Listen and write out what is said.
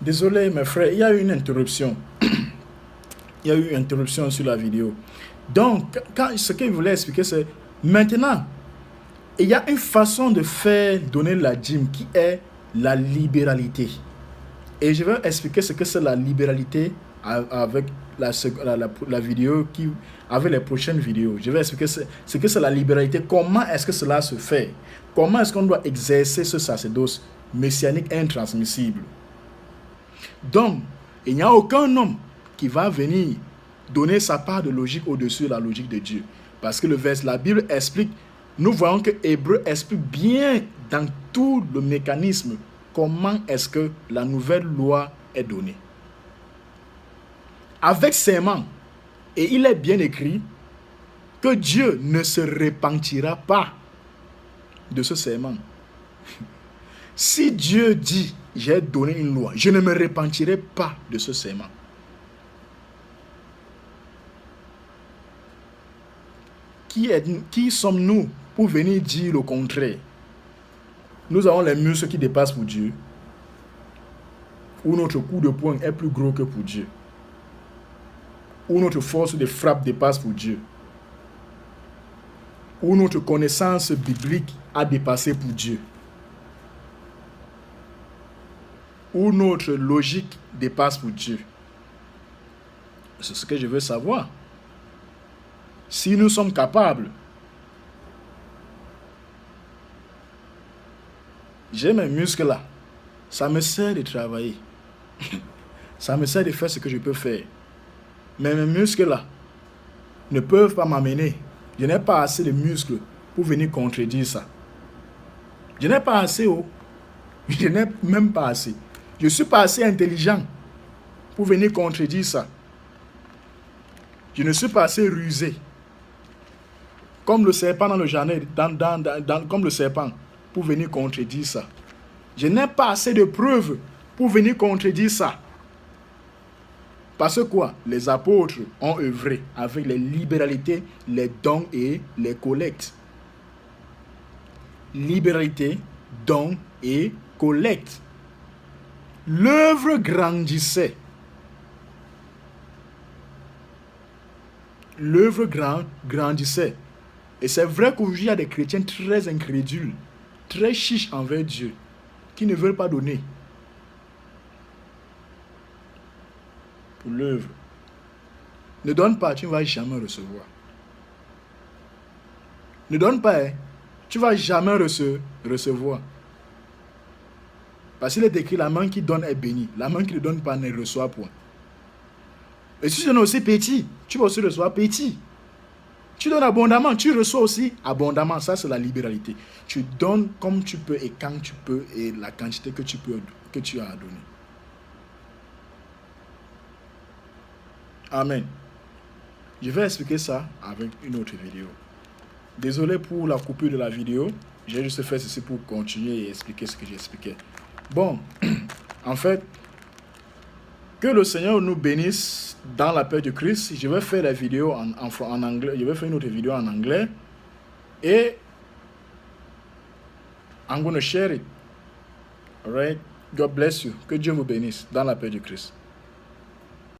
Désolé, mes frères, il y a eu une interruption. Il y a eu une interruption sur la vidéo. Donc, ce qu'il voulait expliquer, c'est maintenant, il y a une façon de faire donner la dîme qui est la libéralité. Et je vais expliquer ce que c'est la libéralité avec la vidéo, avec les prochaines vidéos. Je vais expliquer ce que c'est la libéralité, comment est-ce que cela se fait, comment est-ce qu'on doit exercer ce sacerdoce messianique intransmissible. Donc, il n'y a aucun homme qui va venir donner sa part de logique au-dessus de la logique de Dieu. Parce que la Bible explique, nous voyons que Hébreu explique bien dans tout le mécanisme comment est-ce que la nouvelle loi est donnée. Avec serment, et il est bien écrit que Dieu ne se repentira pas de ce serment. Si Dieu dit, j'ai donné une loi, je ne me repentirai pas de ce serment. Qui sommes-nous pour venir dire le contraire? Nous avons les muscles qui dépassent pour Dieu, ou notre coup de poing est plus gros que pour Dieu, ou notre force de frappe dépasse pour Dieu, ou notre connaissance biblique a dépassé pour Dieu, ou notre logique dépasse pour Dieu. C'est ce que je veux savoir. Si nous sommes capables, j'ai mes muscles là, ça me sert de travailler, ça me sert de faire ce que je peux faire. Mais mes muscles là ne peuvent pas m'amener. Je n'ai pas assez de muscles pour venir contredire ça. Je n'ai pas assez haut. Je n'ai même pas assez. Je ne suis pas assez intelligent pour venir contredire ça. Je ne suis pas assez rusé. Comme le serpent dans le jardin, comme le serpent, pour venir contredire ça. Je n'ai pas assez de preuves pour venir contredire ça. Parce que quoi? Les apôtres ont œuvré avec les libéralités, les dons et les collectes. Libéralité, dons et collecte. L'œuvre grandissait. L'œuvre grandissait. Et c'est vrai qu'aujourd'hui, il y a des chrétiens très incrédules, très chiches envers Dieu, qui ne veulent pas donner pour l'œuvre. Ne donne pas, tu ne vas jamais recevoir. Ne donne pas, hein, tu ne vas jamais recevoir. Parce qu'il est écrit, la main qui donne est bénie. La main qui ne donne pas ne reçoit point. Et si tu donnes aussi petit, tu vas aussi recevoir petit. Tu donnes abondamment, tu reçois aussi abondamment. Ça, c'est la libéralité. Tu donnes comme tu peux et quand tu peux et la quantité que tu as à donner. Amen. Je vais expliquer ça avec une autre vidéo. Désolé pour la coupure de la vidéo. J'ai juste fait ceci pour continuer et expliquer ce que j'ai expliqué. Bon, en fait, que le Seigneur nous bénisse dans la paix de Christ. Je vais faire la vidéo en anglais. Je vais faire une autre vidéo en anglais. Et I'm going to share it. All right? God bless you. Que Dieu vous bénisse dans la paix de Christ.